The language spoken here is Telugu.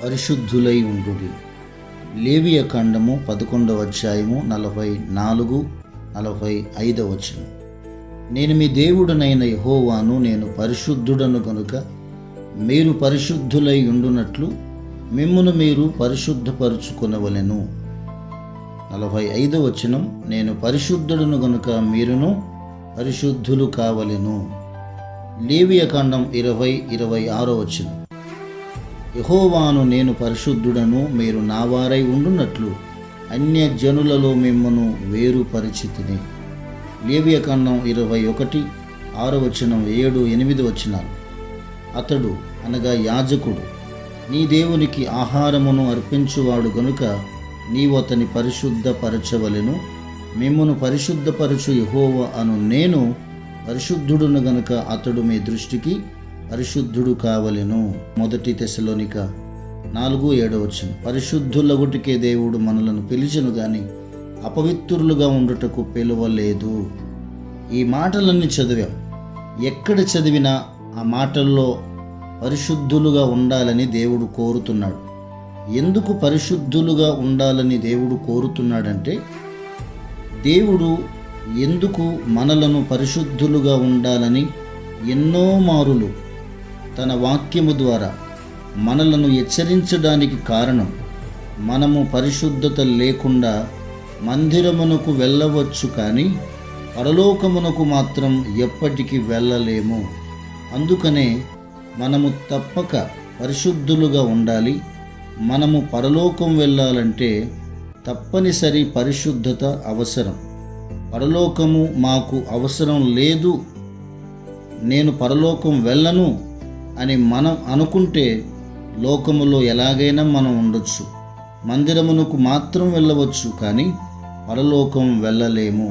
పరిశుద్ధులై ఉండుడి. లేవియ కాండము 11వ అధ్యాయము 44-45 వచనం. నేను మీ దేవుడనైన యెహోవాను, నేను పరిశుద్ధుడను గనుక మీరు పరిశుద్ధులై ఉండునట్లు మిమ్మును మీరు పరిశుద్ధపరుచుకొనవలెను. 45వ వచనం, నేను పరిశుద్ధుడను గనుక మీరును పరిశుద్ధులు కావలెను. లేవియ కాండం 20-26 వచనం. యెహోవాను, నేను పరిశుద్ధుడను, మీరు నావారై ఉండునట్లు అన్య జనులలో మిమ్మను వేరుపరిచితిని. లేవియ కాండం 21-6 వచనం, 7-8 వచనాలు. అతడు అనగా యాజకుడు నీ దేవునికి ఆహారమును అర్పించువాడు గనుక నీవు అతని పరిశుద్ధపరచవలెను. మిమ్మును పరిశుద్ధపరచు యెహోవా అను నేను పరిశుద్ధుడును గనుక అతడు మీ దృష్టికి పరిశుద్ధుడు కావలెను. 1 తెస్సలోనిక 4-7 వచనం. పరిశుద్ధులగుటికే దేవుడు మనలను పిలిచెను గాని అపవిత్రులుగా ఉండుటకు పిలువలేదు. ఈ మాటలన్నీ చదివాం. ఎక్కడ చదివినా ఆ మాటల్లో పరిశుద్ధులుగా ఉండాలని దేవుడు కోరుతున్నాడు. ఎందుకు పరిశుద్ధులుగా ఉండాలని దేవుడు కోరుతున్నాడంటే, దేవుడు ఎందుకు మనలను పరిశుద్ధులుగా ఉండాలని ఎన్నో మారులు తన వాక్యము ద్వారా మనలను హెచ్చరించడానికి కారణం, మనము పరిశుద్ధత లేకుండా మందిరమునకు వెళ్ళవచ్చు కానీ పరలోకమునకు మాత్రం ఎప్పటికీ వెళ్ళలేము. అందుకనే మనము తప్పక పరిశుద్ధులుగా ఉండాలి. మనము పరలోకం వెళ్ళాలంటే తప్పనిసరి పరిశుద్ధత అవసరం. పరలోకము మాకు అవసరం లేదు, నేను పరలోకం వెళ్ళను అని మనం అనుకుంటే లోకములో ఎలాగైనా మనం ఉండొచ్చు, మందిరమునకు మాత్రం వెళ్ళవచ్చు కానీ పరలోకం వెళ్ళలేము.